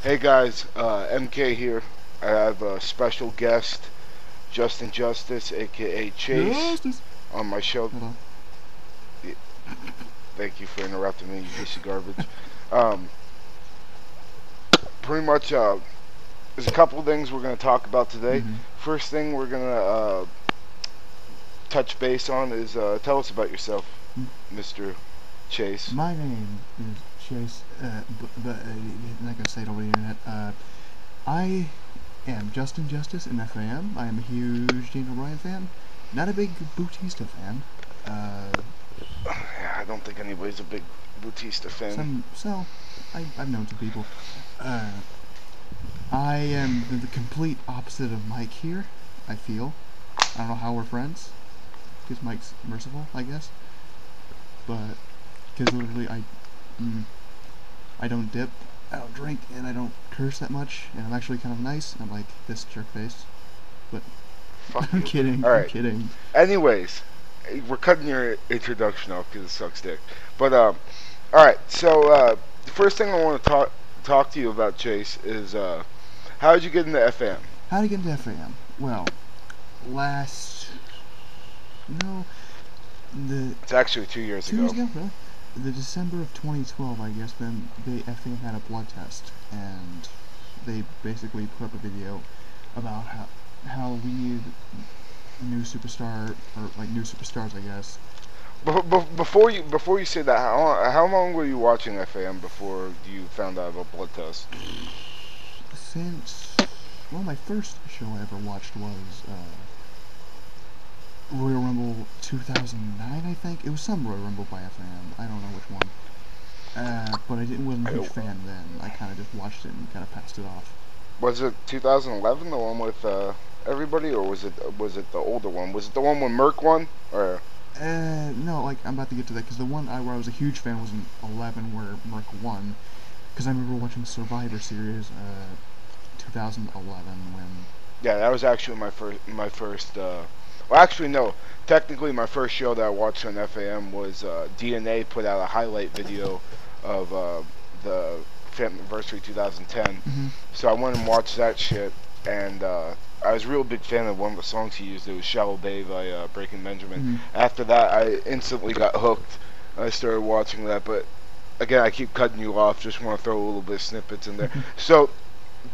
Hey guys, MK here. I have a special guest, Justin Justice, aka Chase, Justice. on my show. Hold on. Thank you for interrupting me, you piece of garbage. Um, Pretty much, there's a couple of things we're going to talk about today. Mm-hmm. First thing we're going to touch base on is tell us about yourself, Mr. Chase. My name is Chase, but I'm not gonna say it over the internet. I am Justin Justice in FAM. I am a huge Dean O'Brien fan. Not a big Bautista fan. Yeah, I don't think anybody's a big Bautista fan. I've known some people. Uh, I am the complete opposite of Mike here. I feel. I don't know how we're friends, because Mike's merciful, I guess. But because literally I don't dip, I don't drink, and I don't curse that much, and I'm actually kind of nice. I'm like this jerk face, but Fuck I'm you. kidding. All I'm right. kidding. Anyways, we're cutting your introduction off because it sucks dick. But all right. So the first thing I want to talk to you about, Chase, is how did you get into FM? How to get into FAM? Well, last no, the It's actually 2 years 2 years ago. ago, really. The December of 2012, I guess. Then the FAM had a blood test, and they basically put up a video about how we needed a new superstar, or like new superstars, I guess. Before you say that, how long were you watching FM before you found out about blood test? Since, well, my first show I ever watched was Royal Rumble 2009, I think. It was some Royal Rumble by FAM. I don't know which one. But wasn't a huge fan then. I kind of just watched it and kind of passed it off. Was it 2011, the one with everybody, or was it the older one? Was it the one when Merck won, or? No, like, I'm about to get to that, because the one where I was a huge fan was in 11, where Merck won. Because I remember watching Survivor Series, 2011, when... Yeah, that was actually my first. Well, actually, no. Technically, my first show that I watched on FAM was DNA put out a highlight video of the Family Anniversary 2010. Mm-hmm. So I went and watched that shit, and I was a real big fan of one of the songs he used. It was "Shallow Bay" by Breaking Benjamin. Mm-hmm. After that, I instantly got hooked. I started watching that, but again, I keep cutting you off. Just want to throw a little bit of snippets in there. So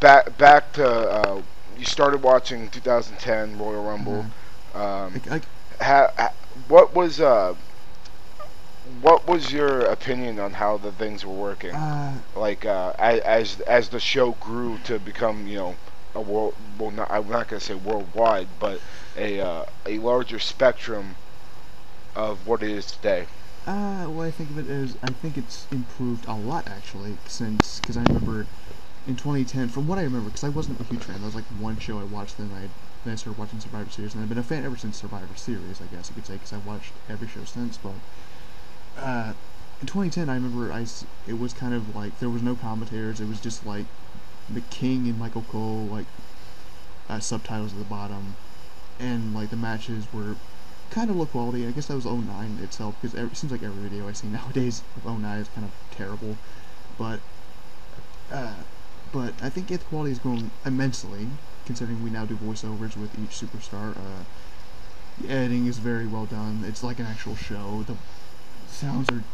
back to you started watching 2010 Royal Rumble. Like, What was your opinion on how the things were working? Like as the show grew to become, you know, a world. Well, not, I'm not gonna say worldwide, but a larger spectrum of what it is today. what I think of it is, I think it's improved a lot, actually, because I remember in 2010, from what I remember, because I wasn't a huge fan, that was like one show I watched, then I started watching Survivor Series, and I've been a fan ever since Survivor Series, I guess you could say, because I've watched every show since. But in 2010, I remember it was kind of like there was no commentators. It was just like the King and Michael Cole, like subtitles at the bottom, and like the matches were kind of low quality. I guess that was '09 itself, because it seems like every video I see nowadays of '09 is kind of terrible. But but I think the quality has grown immensely, considering we now do voiceovers with each superstar. The editing is very well done. It's like an actual show. The sounds are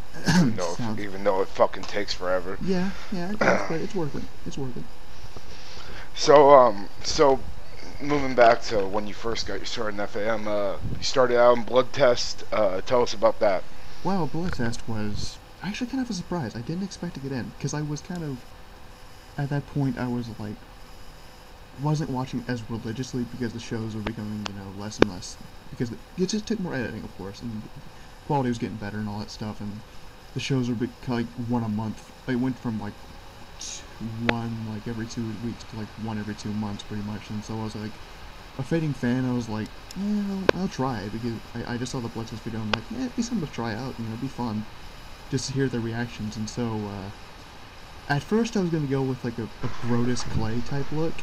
Even though it fucking takes forever. yeah, it does, but it's worth it. It's worth it. So moving back to when you first got your start in FAM, you started out in blood test. Tell us about that. Well, blood test was actually kind of a surprise. I didn't expect to get in, because I was kind of, at that point, I was like, wasn't watching as religiously, because the shows were becoming, you know, less and less, because it just took more editing, of course, and quality was getting better and all that stuff, and the shows were like one a month. It went from like one like every 2 weeks to like one every 2 months, pretty much. And so I was like a fading fan. I was like, yeah, I'll try it, because I just saw the blood test video, and I'm like, yeah, it'd be something to try out, you know, it'd be fun just to hear their reactions. And so at first I was gonna go with like a Brodus Clay type look,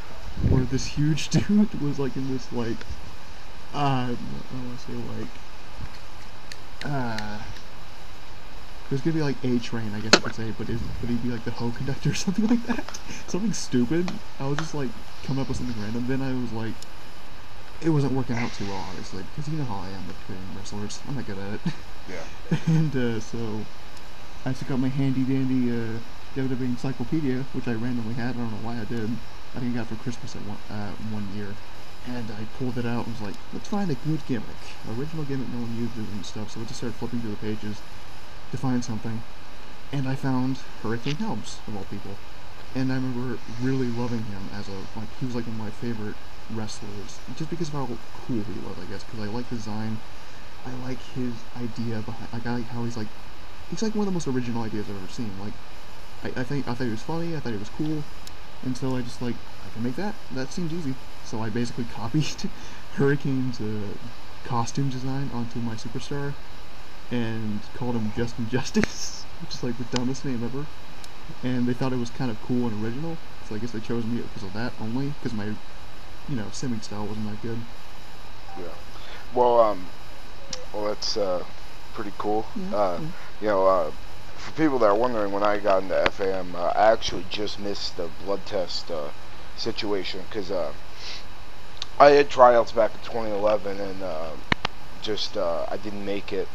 where this huge dude was like in this like I want to say like It was gonna be like A Train, I guess you could say, but he'd be like the Ho conductor or something like that. Something stupid. I was just like coming up with something random. Then I was like, it wasn't working out too well, obviously, because you know how I am with creating wrestlers. I'm not good at it. Yeah. And so I took out my handy dandy WWE encyclopedia, which I randomly had. I don't know why I did. I think I got it for Christmas at one year. And I pulled it out and was like, let's find a good gimmick. Original gimmick no one uses and stuff. So I just started flipping through the pages to find something. And I found Hurricane Helms, of all people. And I remember really loving him as he was like one of my favorite wrestlers. Just because of how cool he was, I guess. Because I like the design. I like his idea behind, I like how he's like one of the most original ideas I've ever seen. Like, I thought he was funny, I thought he was cool. And so I just like, I can make that. That seems easy. So I basically copied Hurricane's costume design onto my superstar and called him Justin Justice, which is like the dumbest name ever. And they thought it was kind of cool and original, so I guess they chose me because of that only, because my, simming style wasn't that good. Yeah. Well, that's pretty cool. Yeah, yeah. You know, for people that are wondering, when I got into FAM, I actually just missed the blood test situation because I had tryouts back in 2011 and I didn't make it.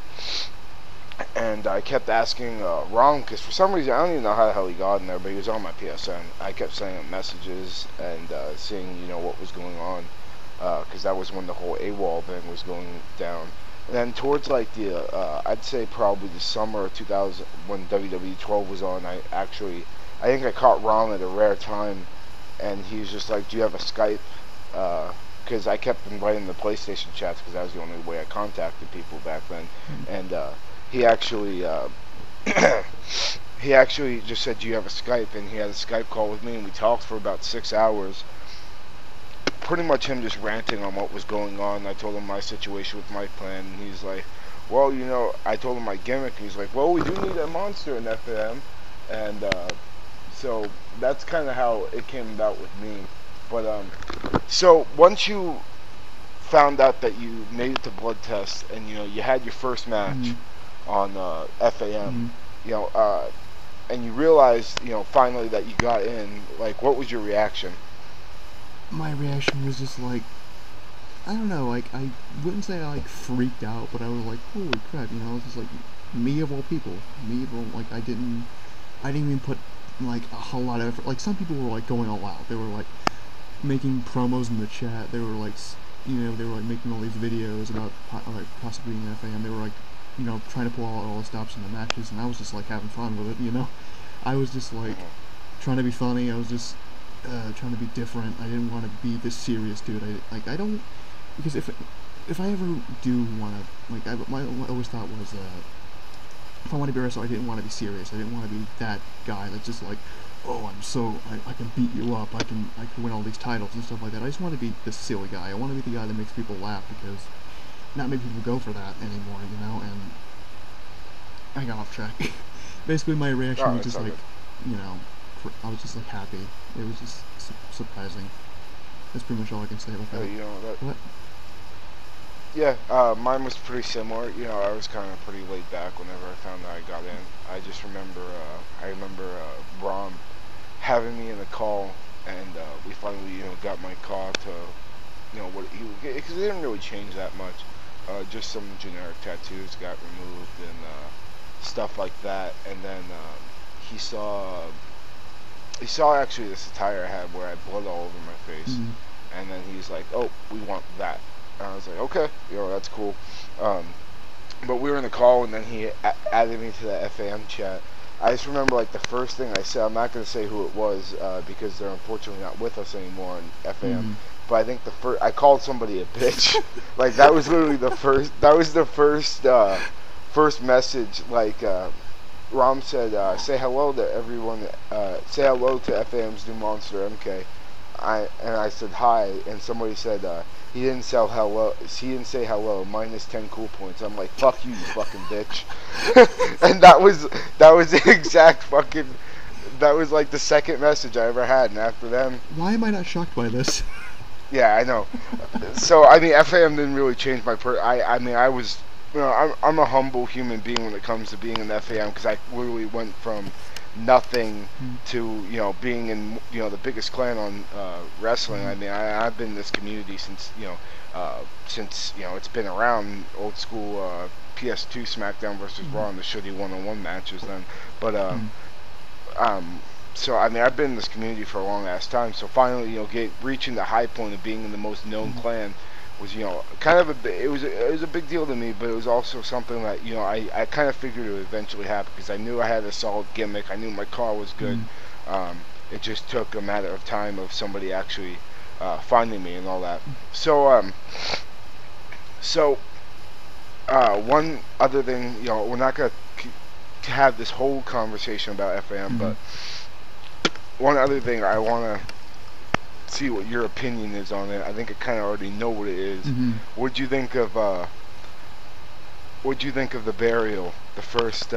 And I kept asking Ron, because for some reason, I don't even know how the hell he got in there, but he was on my PSN. I kept sending him messages and seeing, what was going on, because that was when the whole AWOL thing was going down. And then towards like I'd say probably the summer of 2000, when WWE 12 was on, I think I caught Ron at a rare time, and he was just like, do you have a Skype? Because I kept inviting the PlayStation chats, because that was the only way I contacted people back then. And he actually he actually just said, do you have a Skype? And he had a Skype call with me, and we talked for about 6 hours. Pretty much him just ranting on what was going on. I told him my situation with my plan, and he's like, well, I told him my gimmick, and he's like, well, we do need a monster in FAM. And so that's kind of how it came about with me. But so once you found out that you made it to blood test, and you had your first match on FAM, and you realized, finally that you got in, like, what was your reaction? My reaction was just like, I don't know, like, I wouldn't say I, like, freaked out, but I was like, holy crap, it's just like, me of all people, like, I didn't even put, like, a whole lot of effort. Like, some people were, like, going all out. They were, like, making promos in the chat. They were, like, they were, like, making all these videos about, like, possibly being an FAM. They were, like, trying to pull out all the stops in the matches, and I was just, like, having fun with it, I was just, like, trying to be funny. I was just trying to be different. I didn't want to be this serious dude. I don't, because if I ever do want to, like, my always thought was, if I want to be a wrestler, I didn't want to be serious. I didn't want to be that guy that's just like, oh, I can beat you up. I can win all these titles and stuff like that. I just want to be this silly guy. I want to be the guy that makes people laugh, because not many people go for that anymore, and I got off track. Basically, my reaction was just like, I was just like happy. It was just surprising. That's pretty much all I can say about that. What? Yeah, mine was pretty similar. I was kind of pretty laid back whenever I found that I got in. I just remember, Ron having me in a call, and we finally, got my car to, because they didn't really change that much. Just some generic tattoos got removed and stuff like that. And then he saw actually this attire I had where I had blood all over my face. And then he's like, oh, we want that. And I was like, okay, that's cool. But we were in the call, and then he added me to the FAM chat. I just remember, like, the first thing I said, I'm not going to say who it was, because they're unfortunately not with us anymore in FAM. But I think I called somebody a bitch. Like, that was literally the first, first message. Like, Rom said, say hello to everyone, say hello to FAM's new monster, MK. And I said hi, and somebody said, he didn't say hello, minus 10 cool points. I'm like, fuck you, you fucking bitch. And that was the exact fucking, that was like the second message I ever had, and after them. Why am I not shocked by this? Yeah, I know. So, I mean, FAM didn't really change my I mean, I was I'm a humble human being when it comes to being in FAM because I literally went from nothing Mm. to being in the biggest clan on wrestling. Mm. I mean, I've been in this community since since it's been around, old school PS2 SmackDown versus Mm. Raw and the shitty one-on-one matches then. But Mm. um, so I mean, I've been in this community for a long ass time. So finally, reaching the high point of being in the most known Mm. clan was, kind of it was a big deal to me, but it was also something that I kind of figured it would eventually happen because I knew I had a solid gimmick. I knew my car was good. Mm. It just took a matter of time of somebody actually finding me and all that. So one other thing, we're not gonna have this whole conversation about FAM, Mm. but one other thing I want to see what your opinion is on it. I think I kind of already know what it is. Mm. What'd you think of what'd you think of the burial, the first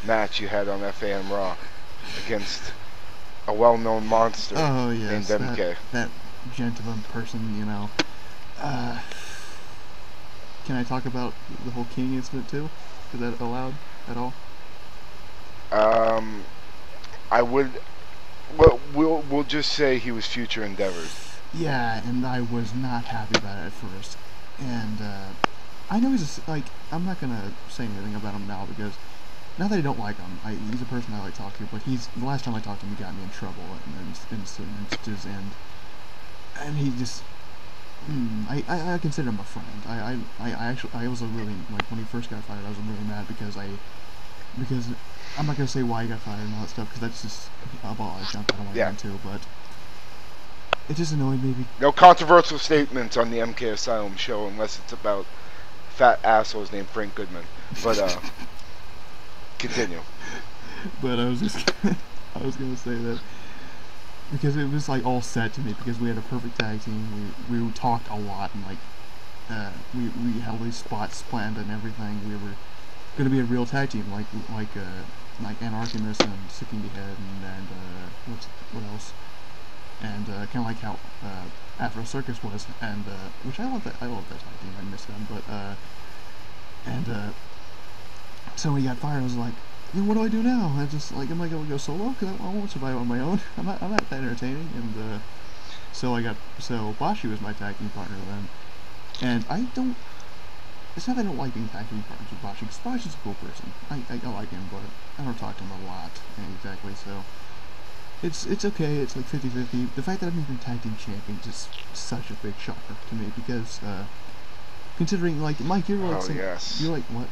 match you had on FAM Raw against a well-known monster Oh named yes, MK? that gent of a person, Uh, can I talk about the whole King incident too? Is that allowed at all? Um, I would. Well, we'll just say he was future endeavors. Yeah, and I was not happy about it at first. And I know like, I'm not gonna say anything about him now because not that I don't like him. He's a person I like to talk to, but the last time I talked to him, he got me in trouble in certain instances, and he just. I consider him a friend. I was really, like, when he first got fired, I was really mad because I'm not gonna say why he got fired and all that stuff because that's just a ball of junk I don't want to Yeah. get into, but it just annoyed me. No controversial statements on the MK Asylum show unless it's about fat assholes named Frank Goodman. But continue. But I was gonna say that because it was like all set to me because we had a perfect tag team. We talked a lot and like we had all these spots planned and everything. We were gonna be a real tag team like Anarchimist and Sicking Head and what else? And kind of like how Afro Circus was, and which I love that tag team. I miss them, but and so when he got fired, I was like, then what do I do now? I just like, am I gonna go solo? Because I won't survive on my own. I'm not that entertaining, and so Bashi was my tag team partner then, and I don't. It's not that I don't like being tag team partners with Bashi, because Bashi's a cool person. I like him, but I don't talk to him a lot, exactly, so it's okay, it's like 50-50. The fact that I've been tag team champion is just such a big shocker to me, because, considering, like, Mike, you're like Oh yes. you're like, what?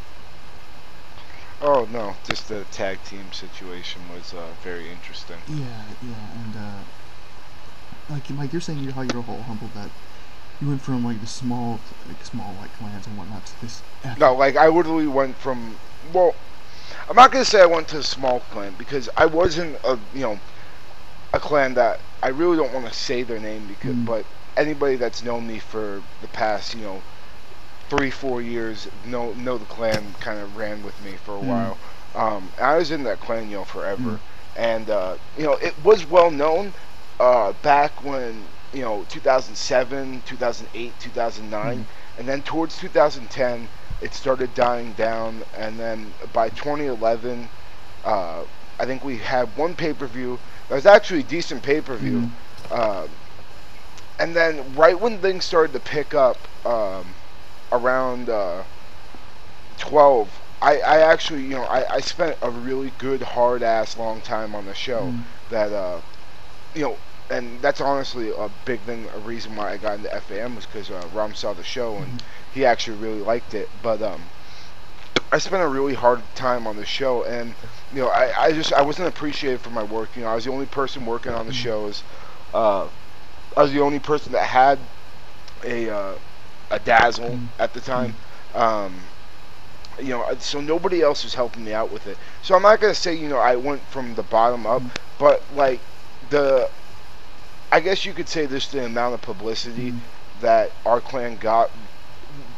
Oh no, just the tag team situation was very interesting. Yeah, and, like, Mike, you're saying how you're all humbled that you went from, like, the small, like, clans and whatnot to this No, like I literally went from, well, I'm not gonna say I went to a small clan because I wasn't a clan that I really don't want to say their name because, but anybody that's known me for the past 3-4 years know the clan kind of ran with me for a while. I was in that clan forever, and it was well known back when 2007, 2008, 2009, and then towards 2010 it started dying down, and then by 2011 I think we had one pay-per-view that was actually a decent pay-per-view, uh, and then right when things started to pick up around 12, I actually I spent a really good hard ass long time on the show that you know and that's honestly a big thing, a reason why I got into FAM was because Ram saw the show and he actually really liked it. But I spent a really hard time on the show, and I wasn't appreciated for my work. I was the only person working on the shows. I was the only person that had a dazzle at the time. So nobody else was helping me out with it. So I'm not gonna say I went from the bottom up, but like I guess you could say this the amount of publicity that our clan got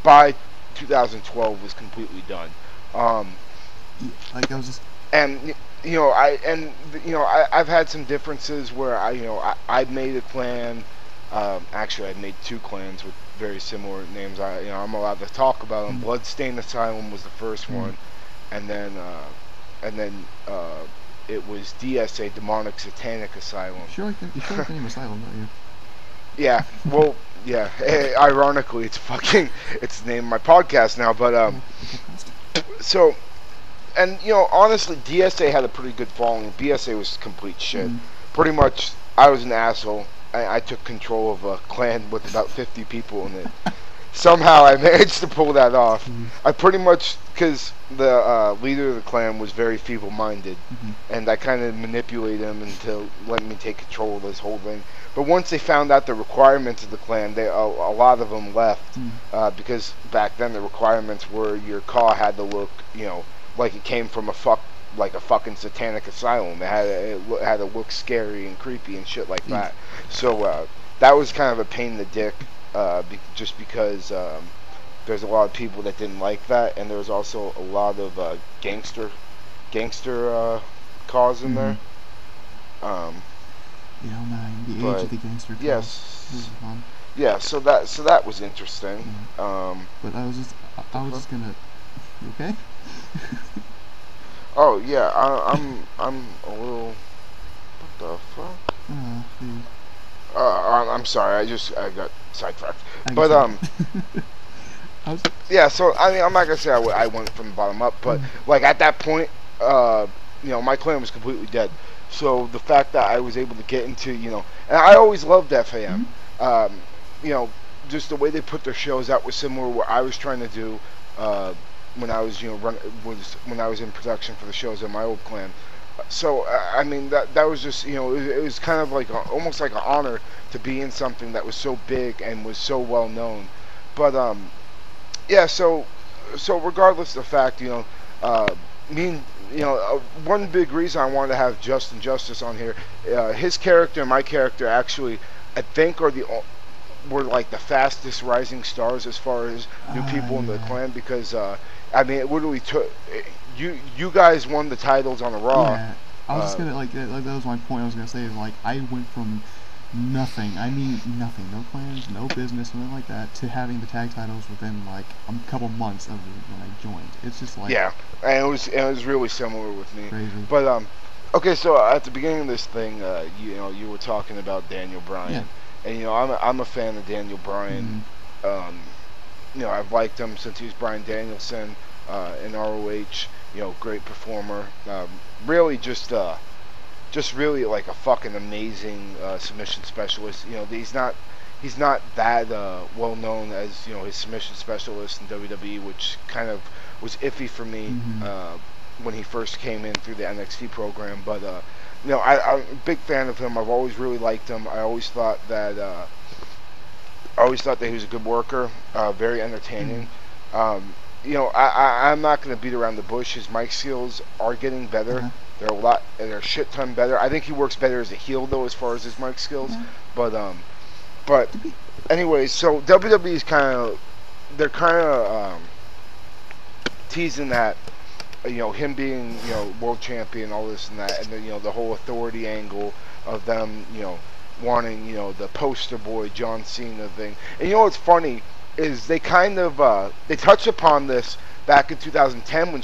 by 2012 was completely done. Like, I was just. And I've had some differences where I made a clan. Actually, I made two clans with very similar names. I'm allowed to talk about them. Bloodstained Asylum was the first one, and then it was DSA, Demonic Satanic Asylum. You sure like the name Asylum, don't you? Yeah, well, yeah. Ironically, it's the name of my podcast now. But so, and honestly, DSA had a pretty good following. BSA was complete shit. Pretty much, I was an asshole. I took control of a clan with about 50 people in it. Somehow I managed to pull that off. I pretty much, because the leader of the clan was very feeble-minded, and I kind of manipulated him into letting me take control of this whole thing. But once they found out the requirements of the clan, a lot of them left, because back then the requirements were your car had to look, like it came from a fucking satanic asylum. It had to look scary and creepy and shit like that. So that was kind of a pain in the dick. Just because there's a lot of people that didn't like that, and there was also a lot of gangster cause in there. The age of the gangster cause. Yes. Yeah. So that was interesting. But I was just gonna. You okay? Oh yeah, I'm a little. What the fuck? I'm sorry. I got sidetracked. But yeah. So I mean, I'm not gonna say I went from the bottom up, but like at that point, my clan was completely dead. So the fact that I was able to get into, and I always loved FAM. Just the way they put their shows out was similar to what I was trying to do when I was, when I was in production for the shows in my old clan. So I mean that was just it was kind of like almost like an honor to be in something that was so big and was so well known. But yeah. So regardless of the fact, one big reason I wanted to have Justin Justice on here, his character and my character actually, I think, were like the fastest rising stars as far as new people in the clan, because I mean, it literally took you guys won the titles on a Raw. Yeah, I was just gonna like that was my point. I was gonna say, like, I went from nothing. I mean nothing. No plans, no business, nothing like that, to having the tag titles within like a couple months of when I joined. It's just like, yeah, and it was really similar with me. Crazy. But okay, so at the beginning of this thing, you were talking about Daniel Bryan, and I'm a fan of Daniel Bryan. I've liked him since he was Bryan Danielson in ROH. Great performer. Really just really like a fucking amazing submission specialist. He's not that well known as his submission specialist in WWE, which kind of was iffy for me when he first came in through the NXT program. But I'm a big fan of him. I've always really liked him. I always thought that he was a good worker, very entertaining. I'm not going to beat around the bush. His mic skills are getting better. They're a shit ton better. I think he works better as a heel though, as far as his mic skills. But anyways, so WWE's they're kind of teasing that him being world champion, all this and that, and then the whole authority angle of them wanting the poster boy John Cena thing. And what's funny is they kind of they touched upon this back in 2010 when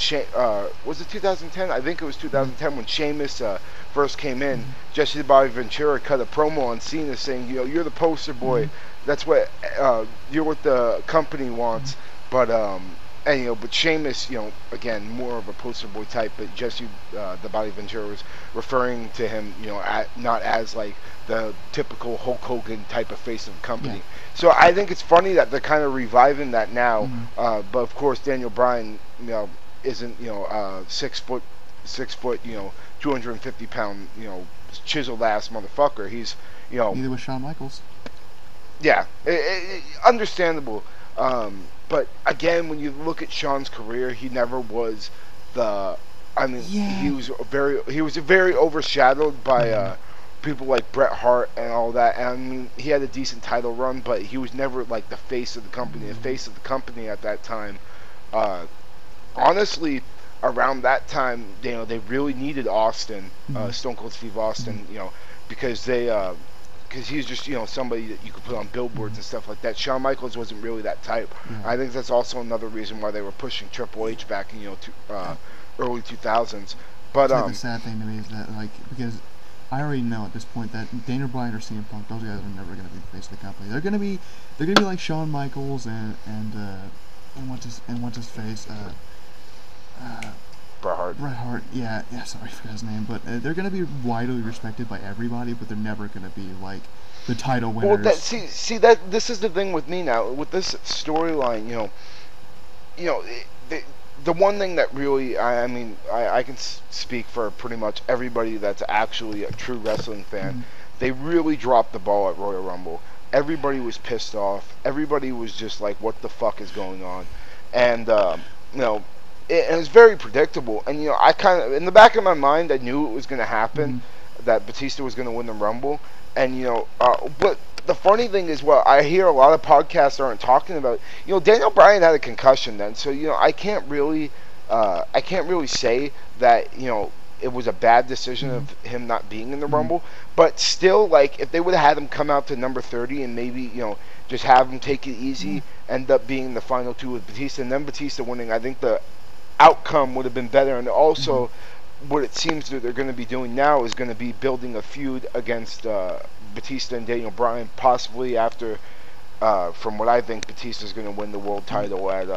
was it 2010? I think it was 2010 when Sheamus first came in. Jesse the Bobby Ventura cut a promo on Cena saying, you're the poster boy. That's what you're what the company wants. But but Sheamus, again, more of a poster boy type. But Jesse the Bobby Ventura was referring to him, not as like the typical Hulk Hogan type of face of the company. Yeah. So I think it's funny that they're kind of reviving that now. But of course, Daniel Bryan, isn't 6 foot, 250 pound, chiseled ass motherfucker. He's neither was Shawn Michaels. Yeah, understandable. But again, when you look at Shawn's career, he never was the. I mean, he was very overshadowed by people like Bret Hart and all that. And I mean, he had a decent title run, but he was never like the face of the company. The face of the company at that time. Honestly, around that time, they really needed Austin, Stone Cold Steve Austin, because they because he's just somebody that you could put on billboards and stuff like that. Shawn Michaels wasn't really that type. Yeah. I think that's also another reason why they were pushing Triple H back in early 2000s. But It's like the sad thing to me is that, like, because I already know at this point that Daniel Bryan or CM Punk, those guys are never going to be the face of the company. They're going to be like Shawn Michaels and what's his face, Bret Hart. Yeah. Sorry, I forgot his name, but they're going to be widely respected by everybody, but they're never going to be like the title winners. Well, see that this is the thing with me now with this storyline. The one thing that really, I can speak for pretty much everybody that's actually a true wrestling fan. Mm-hmm. They really dropped the ball at Royal Rumble. Everybody was pissed off. Everybody was just like, "What the fuck is going on?" And it was very predictable. And I kind of, in the back of my mind, I knew it was going to happen, that Batista was going to win the Rumble. And but the funny thing is, what I hear a lot of podcasts aren't talking about. Daniel Bryan had a concussion then, so I can't really say that it was a bad decision of him not being in the Rumble. But still, like, if they would have had him come out to number 30 and maybe just have him take it easy, end up being the final two with Batista and then Batista winning, I think the outcome would have been better. And also, what it seems that they're going to be doing now is going to be building a feud against Batista and Daniel Bryan, possibly after, from what I think, Batista's going to win the world title at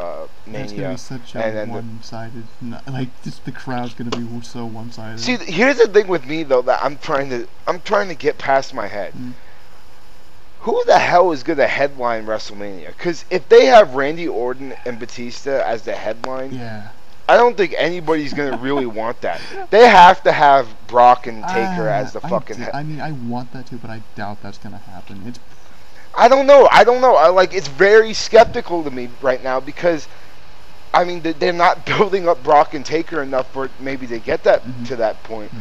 Mania. It's going to be such a one-sided, like, just the crowd's going to be so one-sided. See, here's the thing with me though that I'm trying to get past my head. Who the hell is going to headline WrestleMania? Because if they have Randy Orton and Batista as the headline, I don't think anybody's going to really want that. They have to have Brock and Taker as the fucking head. I mean, I want that too, but I doubt that's going to happen. I don't know. It's very skeptical to me right now because, I mean, they're not building up Brock and Taker enough for maybe to get that to that point.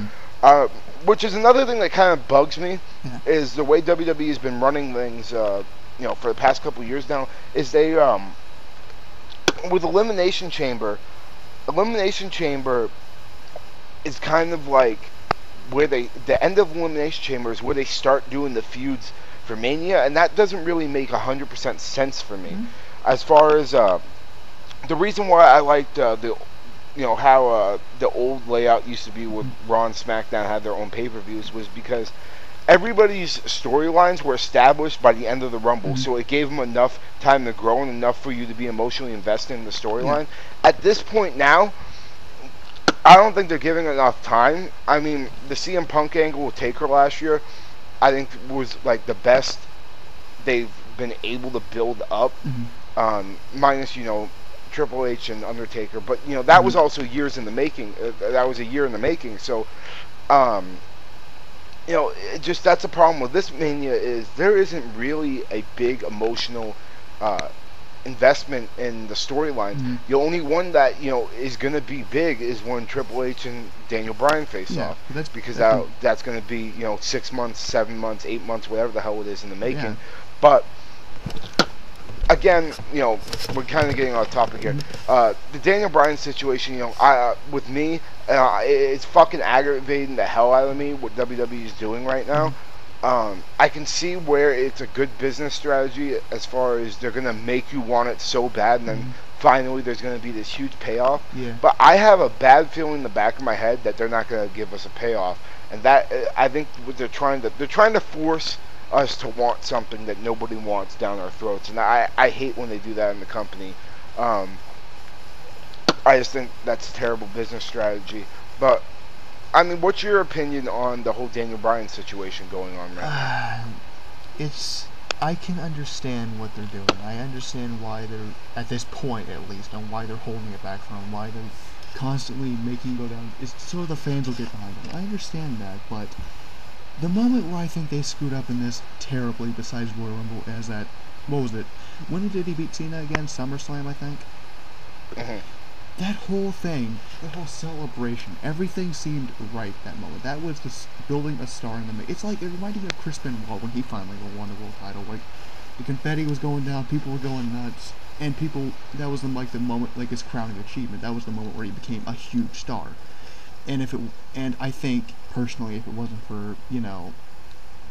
Which is another thing that kind of bugs me, is the way WWE has been running things, for the past couple of years now, is they, with Elimination Chamber is kind of like where the end of Elimination Chamber is where they start doing the feuds for Mania, and that doesn't really make 100% sense for me. As far as the reason why I liked how the old layout used to be with Raw and SmackDown had their own pay-per-views was because everybody's storylines were established by the end of the Rumble, so it gave them enough time to grow and enough for you to be emotionally invested in the storyline. At this point now, I don't think they're giving enough time. I mean, the CM Punk angle with Taker last year, I think was like the best they've been able to build up, minus Triple H and Undertaker, but that was also years in the making. That was a year in the making. So, just that's a problem with this Mania is there isn't really a big emotional investment in the storyline. The only one that is going to be big is when Triple H and Daniel Bryan face off, because that's going to be 6 months, 7 months, 8 months, whatever the hell it is in the making. But again, we're kind of getting off topic here. The Daniel Bryan situation, with me, it's fucking aggravating the hell out of me what WWE is doing right now. I can see where it's a good business strategy as far as they're going to make you want it so bad, and then finally there's going to be this huge payoff. But I have a bad feeling in the back of my head that they're not going to give us a payoff, and that I think what they're trying to force us to want something that nobody wants down our throats, and I hate when they do that in the company. I just think that's a terrible business strategy. But I mean, what's your opinion on the whole Daniel Bryan situation going on right now? I can understand what they're doing. I understand why they're, at this point at least, on why they're holding it back from him, why they're constantly making him go down. It's so the fans will get behind him. I understand that, but the moment where I think they screwed up in this terribly, besides Royal Rumble, is that, what was it? When did he beat Cena again? SummerSlam, I think? That whole thing, that whole celebration, everything seemed right that moment. That was just building a star in the making. It's like, it reminded me of Chris Benoit when he finally won the world title. Like, the confetti was going down, people were going nuts, and that was the moment, like his crowning achievement. That was the moment where he became a huge star. And I think, personally, if it wasn't for,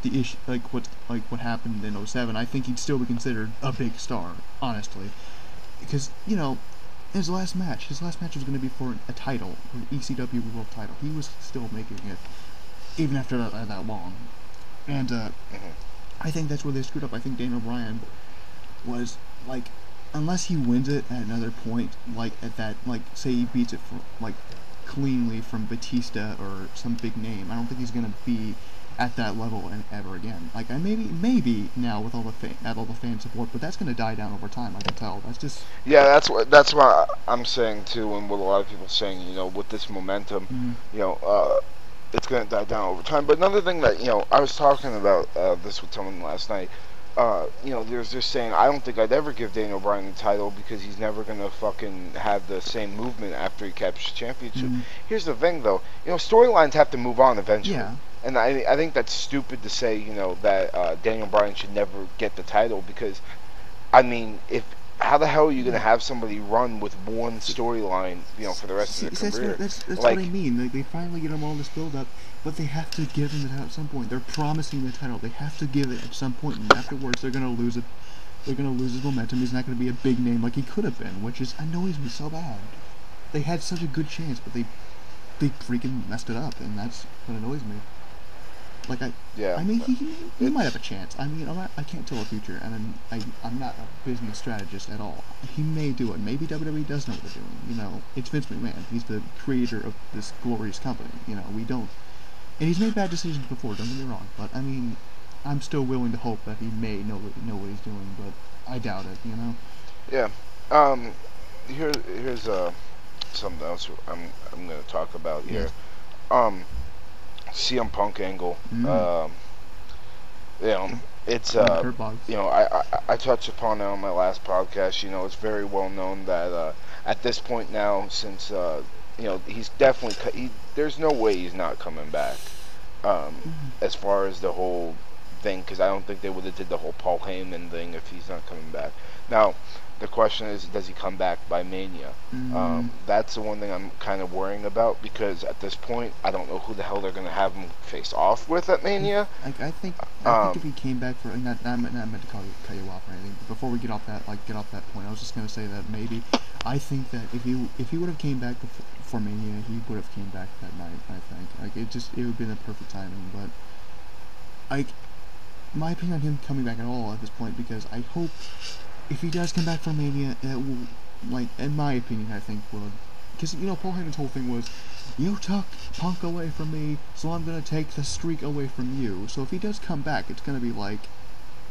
the issue, what happened in '07, I think he'd still be considered a big star, honestly, because his last match was going to be for a title, for an ECW World Title. He was still making it, even after that long, and I think that's where they screwed up. I think Daniel Bryan was like, unless he wins it at another point, like at that, like say he beats it for like cleanly from Batista or some big name, I don't think he's gonna be at that level and ever again. Like maybe now with all the fan support, but that's gonna die down over time. I can tell. That's just Yeah, that's what I'm saying too, and what a lot of people are saying. With this momentum, you know, it's going to die down over time. But another thing that I was talking about this with someone last night. There's just saying I don't think I'd ever give Daniel Bryan the title because he's never gonna fucking have the same movement after he captures the championship. Here's the thing, though. Storylines have to move on eventually. yeah. And I think that's stupid to say, that Daniel Bryan should never get the title because, I mean, how the hell are you going to have somebody run with one storyline, for the rest of their career? That's what I mean. Like, they finally get him all this build up, but they have to give him the title at some point. They're promising the title. They have to give it at some point, and afterwards they're going to lose it. They're going to lose his momentum. He's not going to be a big name like he could have been, which is annoys me so bad. They had such a good chance, but they freaking messed it up, and that's what annoys me. Like I mean, he might have a chance. I mean, I can't tell the future, and I'm not a business strategist at all. He may do it. Maybe WWE does know what they're doing. It's Vince McMahon. He's the creator of this glorious company. We don't. And he's made bad decisions before. Don't get me wrong, but I mean, I'm still willing to hope that he may know what he's doing, but I doubt it. Yeah. Here's something else I'm going to talk about here. CM Punk angle. It's I touched upon it on my last podcast. It's very well known that at this point now, since he's definitely there's no way he's not coming back. As far as the whole thing, because I don't think they would have did the whole Paul Heyman thing if he's not coming back. Now, the question is, does he come back by Mania? That's the one thing I'm kind of worrying about, because at this point, I don't know who the hell they're going to have him face off with at Mania. I think if he came back for not meant to cut you off or anything, but before we get off that point, I was just going to say that maybe I think that if he would have came back for Mania, he would have came back that night. I think it would have been the perfect timing, but my opinion on him coming back at all at this point, because I hope. If he does come back from Mania, it will, in my opinion, I think would, because Paul Heyman's whole thing was, you took Punk away from me, so I'm gonna take the streak away from you. So if he does come back, it's gonna be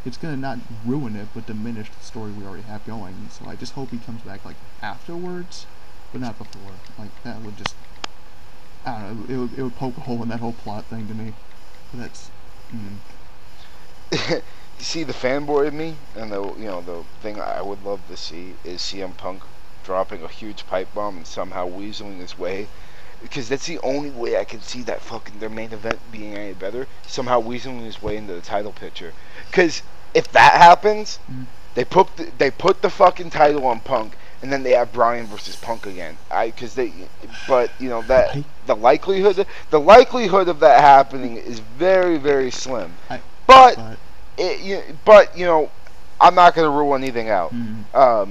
it's gonna not ruin it, but diminish the story we already have going. So I just hope he comes back afterwards, but not before. That would just, I don't know, it would poke a hole in that whole plot thing to me. But that's. You see, the fanboy in me, and the thing I would love to see is CM Punk dropping a huge pipe bomb and somehow weaseling his way, because that's the only way I can see that their main event being any better. Somehow weaseling his way into the title picture, because if that happens, they put the fucking title on Punk, and then they have Bryan versus Punk again. But the likelihood of that happening is very, very slim. But I'm not going to rule anything out. I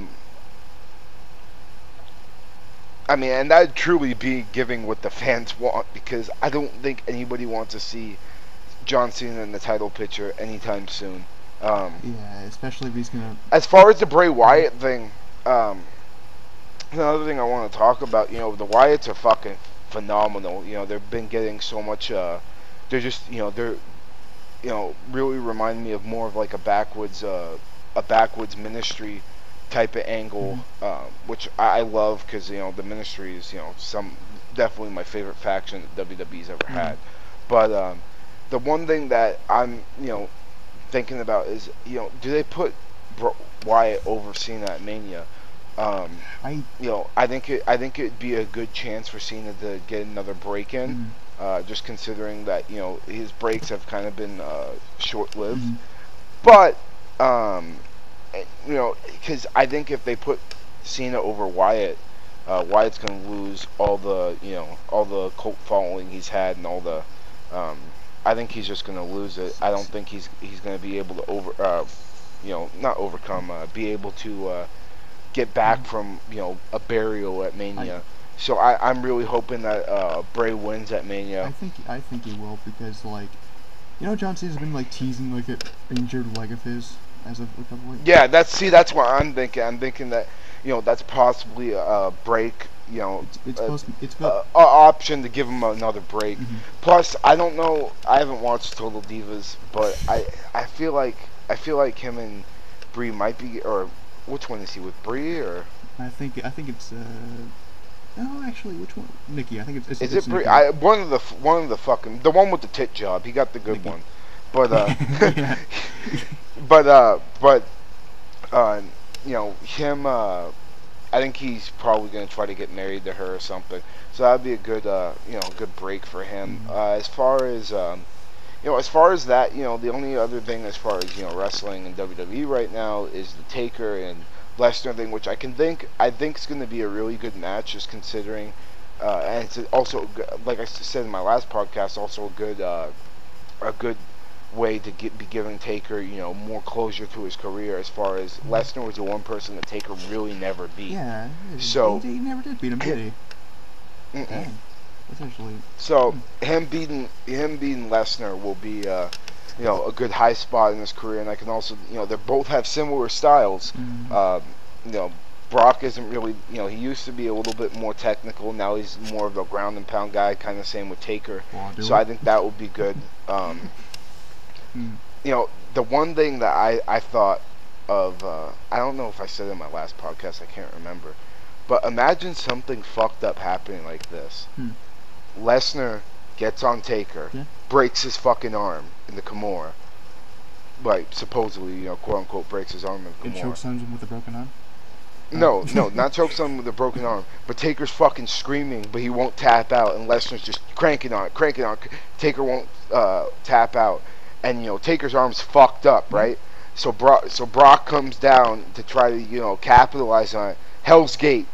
mean, and that'd truly be giving what the fans want, because I don't think anybody wants to see John Cena in the title picture anytime soon. Yeah, especially if he's going to... As far as the Bray Wyatt thing, another thing I want to talk about, the Wyatts are fucking phenomenal. They've been getting so much... they're just, they're... really remind me of more of a backwoods ministry type of angle, which I love, because the ministry is definitely my favorite faction that WWE's ever had. But the one thing that I'm thinking about is do they put Wyatt over Cena at Mania? I think it'd be a good chance for Cena to get another break in. Just considering that his breaks have kind of been short-lived, but because I think if they put Cena over Wyatt, Wyatt's gonna lose all the cult following he's had, and all the I think he's just gonna lose it. I don't think he's gonna be able to not overcome, be able to get back from a burial at Mania. So I'm really hoping that Bray wins at Mania. I think he will, because like, John Cena's been like teasing like an injured leg of his as of a couple weeks. Yeah, that's what I'm thinking. I'm thinking that that's possibly a break. It's option to give him another break. Plus, I don't know. I haven't watched Total Divas, but I feel like him and Brie might be, or which one is he with, Brie or? I think it's no, actually, which one? Nikki. I think it's. Is it's it Brie? Nikki. One of the fucking, the one with the tit job. He got the good Nikki. one, but Yeah. but him. I think he's probably gonna try to get married to her or something. So that'd be a good good break for him. As far as that, the only other thing as far as wrestling in WWE right now is the Taker and Lesnar thing, which I think is going to be a really good match, just considering, and it's also, like I said in my last podcast, also a good way to be giving Taker more closure to his career, as far as Lesnar was the one person that Taker really never beat. Yeah. So he never did beat him, did he? Essentially. So him beating Lesnar will be a good high spot in his career, and I can also they both have similar styles. Brock isn't really he used to be a little bit more technical. Now he's more of a ground and pound guy, kind of same with Taker. So I think that would be good. The one thing that I thought of, I don't know if I said it in my last podcast, I can't remember, but imagine something fucked up happening like this. Lesnar gets on Taker, breaks his fucking arm in the Kimura. Like, supposedly, quote unquote, breaks his arm in the Kimura. And chokeslammed him with a broken arm? No, not chokeslam with a broken arm, but Taker's fucking screaming, but he won't tap out, and Lesnar's just cranking on it. Taker won't tap out, and Taker's arm's fucked up, right? So Brock comes down to try to capitalize on it. Hell's Gate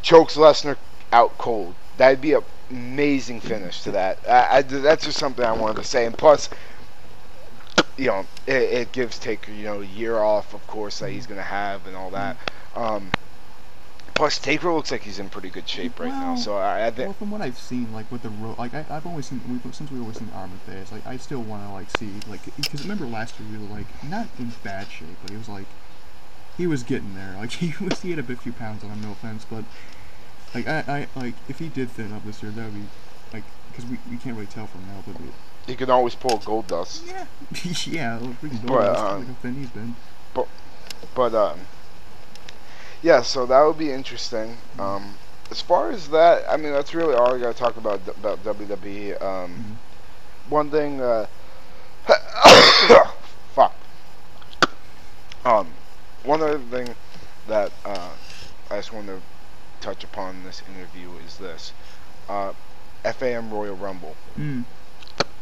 chokes Lesnar out cold. That'd be a amazing finish to that. That's just something I wanted to say. And plus, it gives Taker, a year off, of course, that he's going to have and all that. Plus, Taker looks like he's in pretty good shape right now. So I think. Well, from what I've seen, like with the I've always seen since we've always seen Arm and Face. Like, I still want to see because remember last year he was not in bad shape, but he was he was getting there. He had a bit few pounds on him. No offense, but. I if he did thin up this year, that would be because we can't really tell from now, but he can always pull Gold Dust. Yeah, yeah, freaking Gold Dust. Look how thin he's been. Yeah, so that would be interesting. As far as that, I mean, that's really all I got to talk about WWE. One thing, fuck. One other thing that I just want to touch upon in this interview is this: FAM Royal Rumble.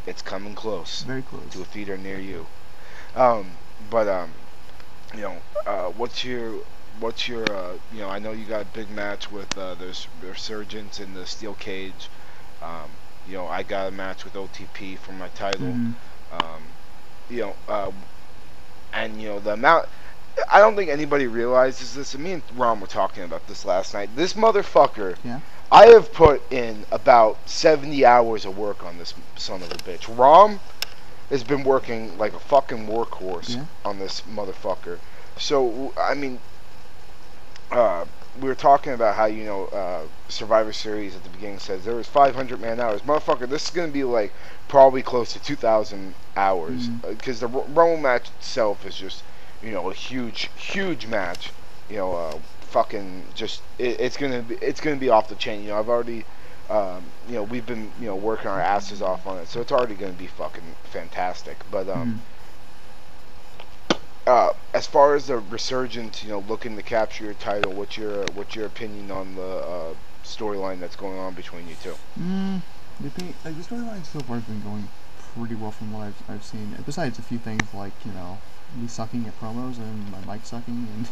It's coming close. Very close to a theater near you. What's your I know you got a big match with the Resurgence in the Steel Cage. I got a match with OTP for my title. And the amount. I don't think anybody realizes this, and me and Ron were talking about this last night. This motherfucker, I have put in about 70 hours of work on this son of a bitch. Rom has been working like a fucking workhorse on this motherfucker. So, I mean, we were talking about how, Survivor Series at the beginning says there was 500 man hours. Motherfucker, this is going to be probably close to 2,000 hours. Because the Rumble match itself is just... a huge match. Fucking just it's gonna be off the chain. I've already, we've been working our asses off on it, so it's already gonna be fucking fantastic. But as far as the Resurgence, looking to capture your title, what's your opinion on the storyline that's going on between you two? The storyline so far has been going pretty well from what I've seen. Besides a few things me sucking at promos and my mic sucking and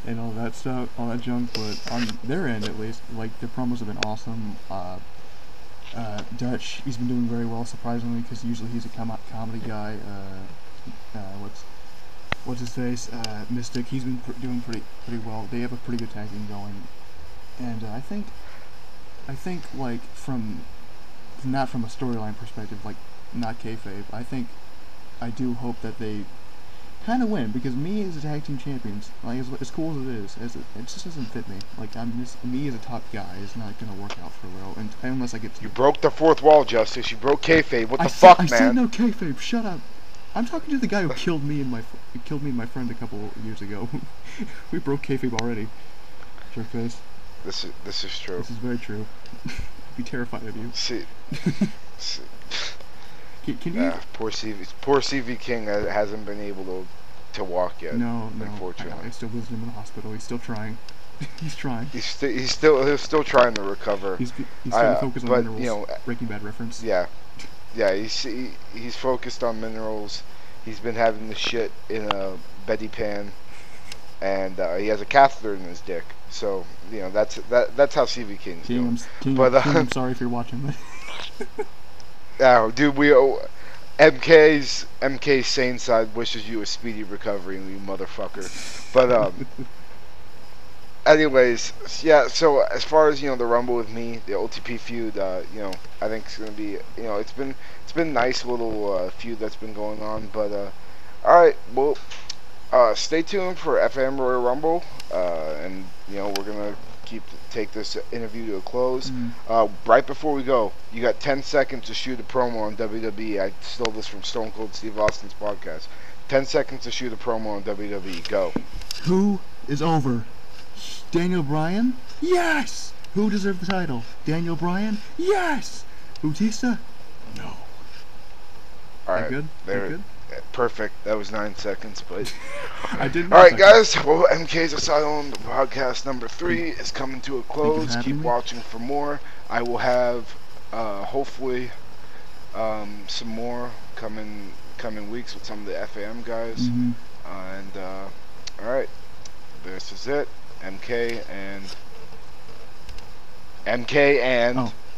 and all that stuff, all that junk. But on their end, at least, the promos have been awesome. Dutch, he's been doing very well, surprisingly, because usually he's a comedy guy. What's his face? Mystic. He's been doing pretty well. They have a pretty good tag team going, and I think like from not from a storyline perspective, like not kayfabe. I do hope that they kind of win, because me as a tag team champions, like as cool as it is, it just doesn't fit me. Like me as a top guy is not gonna work out for a while, and unless I get to. You broke the fourth wall, Justice. You broke kayfabe. What the fuck, man? I said no kayfabe. Shut up. I'm talking to the guy who killed me and my friend a couple years ago. We broke kayfabe already. Jerkface. This is true. This is very true. I'd be terrified of you. See. Can you? Poor CV King hasn't been able to walk yet. No. Unfortunately, I still visit him in the hospital. He's still trying. He's trying. He's still trying to recover. He's trying to focus on minerals. You know, Breaking Bad reference. Yeah. He's focused on minerals. He's been having the shit in a Betty pan, and he has a catheter in his dick. So that's how CV King's doing. King, I'm sorry if you're watching. Oh, dude, MK's sane side wishes you a speedy recovery, you motherfucker. But anyways, yeah. So as far as the Rumble with me, the OTP feud, I think it's gonna be, it's been a nice little feud that's been going on. But all right, well, stay tuned for FM Royal Rumble, and we're gonna take this interview to a close. Right before we go, you got 10 seconds to shoot a promo on WWE. I stole this from Stone Cold Steve Austin's podcast. 10 seconds to shoot a promo on WWE. Go. Who is over? Daniel Bryan? Yes! Who deserved the title? Daniel Bryan? Yes! Bautista? No. Alright. Good? Good? Perfect. That was 9 seconds, but I didn't. Alright, guys. Well, MK's Asylum podcast number 3 is coming to a close. Keep watching for more. I will have hopefully some more coming weeks with some of the FAM guys. And alright, this is it. MK and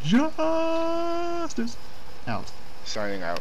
Justice out. Signing out.